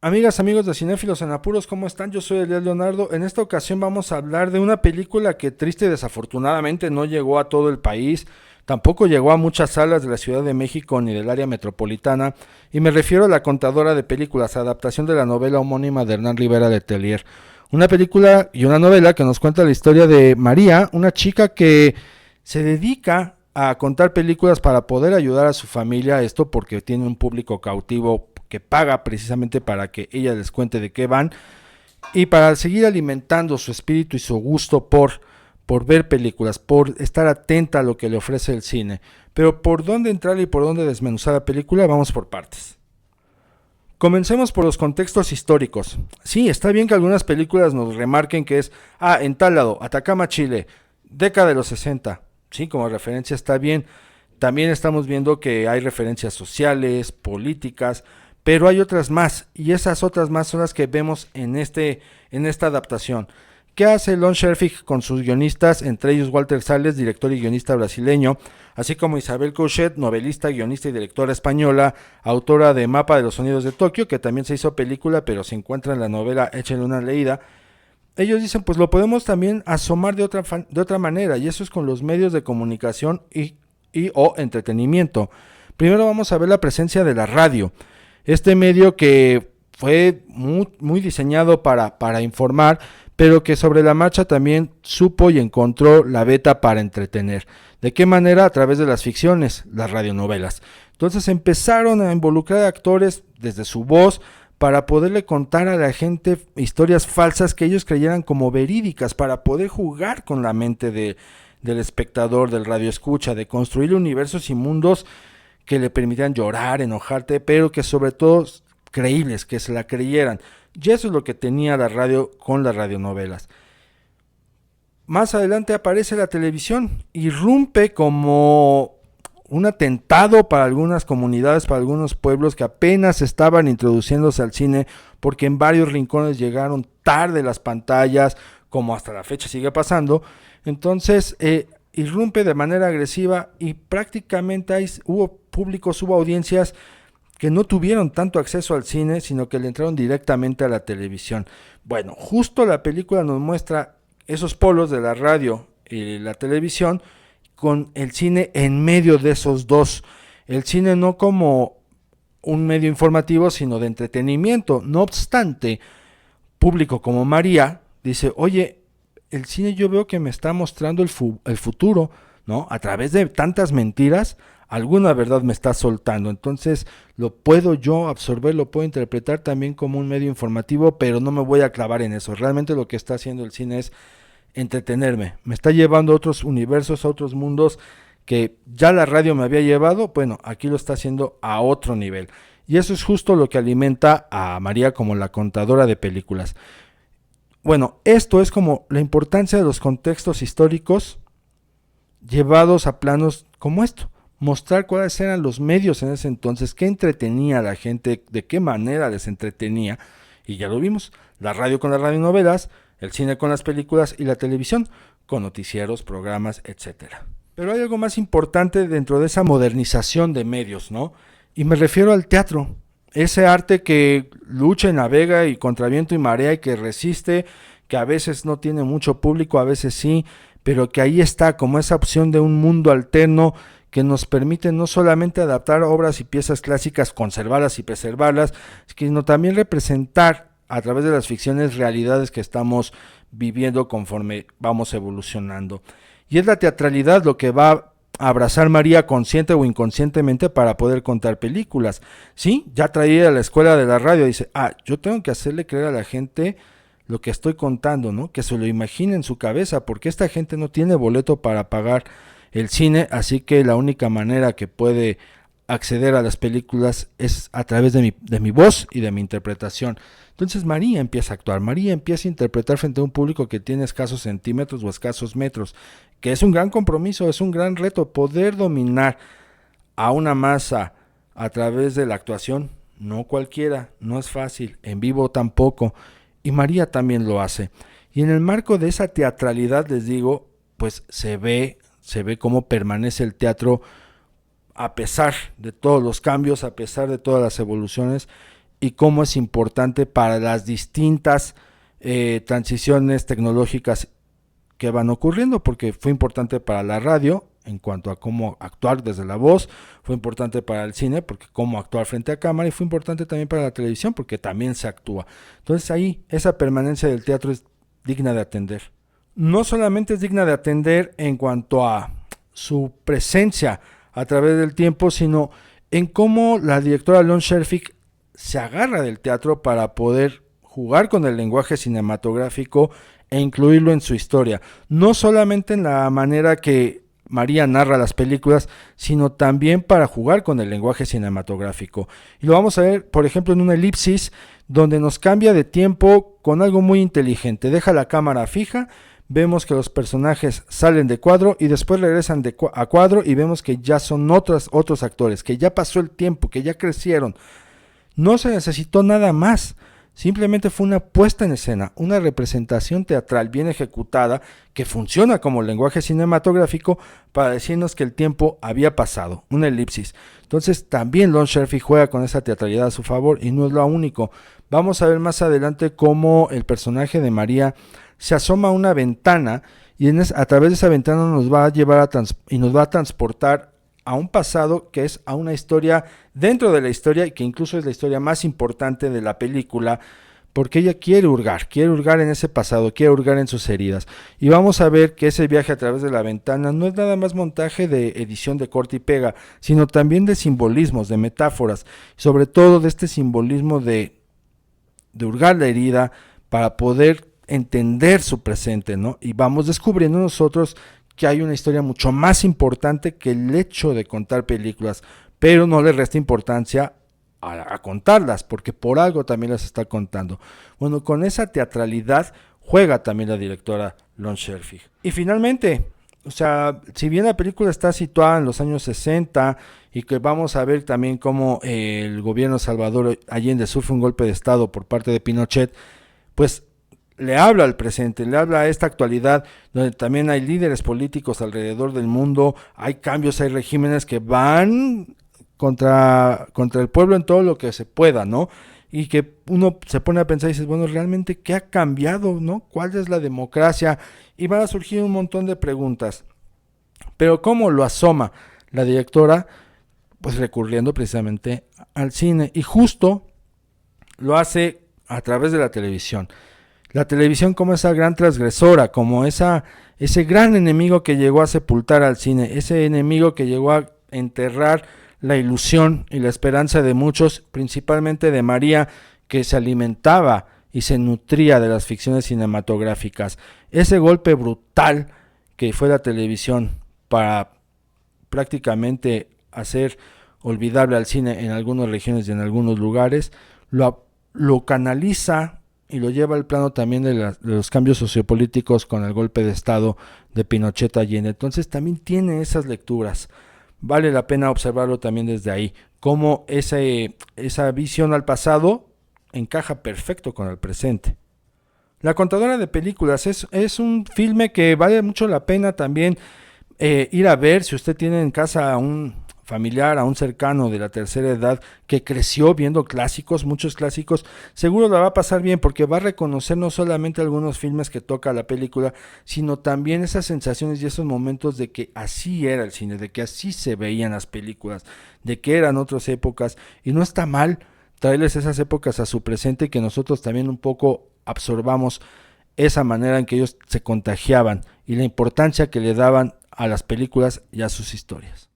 Amigas, amigos de Cinéfilos en Apuros, ¿cómo están? Yo soy Elias Leonardo. En esta ocasión vamos a hablar de una película que triste y desafortunadamente no llegó a todo el país, tampoco llegó a muchas salas de la Ciudad de México ni del área metropolitana, y me refiero a La Contadora de Películas, adaptación de la novela homónima de Hernán Rivera Letelier. Una película y una novela que nos cuenta la historia de María, una chica que se dedica a contar películas para poder ayudar a su familia, esto porque tiene un público cautivo que paga precisamente para que ella les cuente de qué van y para seguir alimentando su espíritu y su gusto por ver películas, por estar atenta a lo que le ofrece el cine. Pero por dónde entrar y por dónde desmenuzar la película, vamos por partes. Comencemos por los contextos históricos. Sí, está bien que algunas películas nos remarquen que es, en tal lado, Atacama, Chile, década de los 60. Sí, como referencia está bien. También estamos viendo que hay referencias sociales, políticas, pero hay otras más, y esas otras más son las que vemos en esta adaptación. ¿Qué hace Lon Scherfig con sus guionistas, entre ellos Walter Salles, director y guionista brasileño, así como Isabel Couchet, novelista, guionista y directora española, autora de Mapa de los Sonidos de Tokio, que también se hizo película, pero se encuentra en la novela Échenle una leída? Ellos dicen, pues lo podemos también asomar de otra manera, y eso es con los medios de comunicación y o entretenimiento. Primero vamos a ver la presencia de la radio. Este medio que fue muy diseñado para informar, pero que sobre la marcha también supo y encontró la beta para entretener. ¿De qué manera? A través de las ficciones, las radionovelas. Entonces empezaron a involucrar a actores desde su voz para poderle contar a la gente historias falsas que ellos creyeran como verídicas, para poder jugar con la mente del espectador, del radioescucha, de construir universos y mundos que le permitían llorar, enojarte, pero que sobre todo creíbles, que se la creyeran. Y eso es lo que tenía la radio con las radionovelas. Más adelante aparece la televisión, irrumpe como un atentado para algunas comunidades, para algunos pueblos que apenas estaban introduciéndose al cine, porque en varios rincones llegaron tarde las pantallas, como hasta la fecha sigue pasando. Entonces irrumpe de manera agresiva y prácticamente hubo públicos, hubo audiencias que no tuvieron tanto acceso al cine, sino que le entraron directamente a la televisión. Bueno, justo la película nos muestra esos polos de la radio y la televisión, con el cine en medio de esos dos. El cine no como un medio informativo, sino de entretenimiento. No obstante, público como María dice, oye, el cine yo veo que me está mostrando el futuro, ¿no? A través de tantas mentiras, alguna verdad me está soltando. Entonces lo puedo yo absorber, lo puedo interpretar también como un medio informativo, pero no me voy a clavar en eso. Realmente lo que está haciendo el cine es entretenerme. Me está llevando a otros universos, a otros mundos que ya la radio me había llevado. Bueno, aquí lo está haciendo a otro nivel. Y eso es justo lo que alimenta a María como la contadora de películas. Bueno, esto es como la importancia de los contextos históricos llevados a planos como esto. Mostrar cuáles eran los medios en ese entonces, qué entretenía a la gente, de qué manera les entretenía. Y ya lo vimos, la radio con las radionovelas, el cine con las películas y la televisión con noticieros, programas, etcétera. Pero hay algo más importante dentro de esa modernización de medios, ¿no? Y me refiero al teatro. Ese arte que lucha y navega y contra viento y marea y que resiste, que a veces no tiene mucho público, a veces sí, pero que ahí está como esa opción de un mundo alterno que nos permite no solamente adaptar obras y piezas clásicas, conservarlas y preservarlas, sino también representar a través de las ficciones realidades que estamos viviendo conforme vamos evolucionando. Y es la teatralidad lo que va a abrazar María consciente o inconscientemente para poder contar películas. Sí, ya traía a la escuela de la radio, dice, yo tengo que hacerle creer a la gente lo que estoy contando, ¿no? Que se lo imagine en su cabeza, porque esta gente no tiene boleto para pagar el cine, así que la única manera que puede acceder a las películas es a través de mi voz y de mi interpretación. Entonces María empieza a actuar, María empieza a interpretar frente a un público que tiene escasos centímetros o escasos metros, que es un gran compromiso, es un gran reto poder dominar a una masa a través de la actuación. No cualquiera, no es fácil, en vivo tampoco, y María también lo hace. Y en el marco de esa teatralidad, les digo, pues se ve cómo permanece el teatro a pesar de todos los cambios, a pesar de todas las evoluciones, y cómo es importante para las distintas transiciones tecnológicas que van ocurriendo, porque fue importante para la radio en cuanto a cómo actuar desde la voz, fue importante para el cine porque cómo actuar frente a cámara, y fue importante también para la televisión porque también se actúa. Entonces ahí esa permanencia del teatro es digna de atender. No solamente es digna de atender en cuanto a su presencia a través del tiempo, sino en cómo la directora Lon Scherfig se agarra del teatro para poder jugar con el lenguaje cinematográfico e incluirlo en su historia. No solamente en la manera que María narra las películas, sino también para jugar con el lenguaje cinematográfico. Y lo vamos a ver, por ejemplo, en una elipsis donde nos cambia de tiempo con algo muy inteligente. Deja la cámara fija, vemos que los personajes salen de cuadro y después regresan a cuadro y vemos que ya son otros actores, que ya pasó el tiempo, que ya crecieron. No se necesitó nada más. Simplemente fue una puesta en escena, una representación teatral bien ejecutada que funciona como lenguaje cinematográfico para decirnos que el tiempo había pasado, una elipsis. Entonces también Lon Scherfig juega con esa teatralidad a su favor y no es lo único. Vamos a ver más adelante cómo el personaje de María se asoma a una ventana y a través de esa ventana nos va a llevar y nos va a transportar a un pasado que es a una historia dentro de la historia y que incluso es la historia más importante de la película, porque ella quiere hurgar en ese pasado, quiere hurgar en sus heridas. Y vamos a ver que ese viaje a través de la ventana no es nada más montaje de edición de corte y pega, sino también de simbolismos, de metáforas, sobre todo de este simbolismo de hurgar la herida para poder entender su presente, ¿no? Y vamos descubriendo nosotros que hay una historia mucho más importante que el hecho de contar películas, pero no le resta importancia a contarlas, porque por algo también las está contando. Bueno, con esa teatralidad juega también la directora Lon Scherfig. Y finalmente, o sea, si bien la película está situada en los años 60 y que vamos a ver también cómo el gobierno de Salvador Allende sufre un golpe de estado por parte de Pinochet, pues le habla al presente, le habla a esta actualidad donde también hay líderes políticos alrededor del mundo, hay cambios, hay regímenes que van contra el pueblo en todo lo que se pueda, ¿no? Y que uno se pone a pensar y dice, bueno, realmente, ¿qué ha cambiado, no? ¿Cuál es la democracia? Y van a surgir un montón de preguntas. Pero ¿cómo lo asoma la directora? Pues recurriendo precisamente al cine, y justo lo hace a través de la televisión. La televisión como esa gran transgresora, como ese gran enemigo que llegó a sepultar al cine, ese enemigo que llegó a enterrar la ilusión y la esperanza de muchos, principalmente de María, que se alimentaba y se nutría de las ficciones cinematográficas. Ese golpe brutal que fue la televisión para prácticamente hacer olvidable al cine en algunas regiones y en algunos lugares, lo canaliza y lo lleva al plano también de los cambios sociopolíticos con el golpe de estado de Pinochet Allende. Entonces también tiene esas lecturas. Vale la pena observarlo también desde ahí, cómo esa visión al pasado encaja perfecto con el presente. La contadora de películas es un filme que vale mucho la pena también ir a ver. Si usted tiene en casa a un familiar, a un cercano de la tercera edad que creció viendo clásicos, muchos clásicos, seguro la va a pasar bien porque va a reconocer no solamente algunos filmes que toca la película, sino también esas sensaciones y esos momentos de que así era el cine, de que así se veían las películas, de que eran otras épocas, y no está mal traerles esas épocas a su presente y que nosotros también un poco absorbamos esa manera en que ellos se contagiaban y la importancia que le daban a las películas y a sus historias.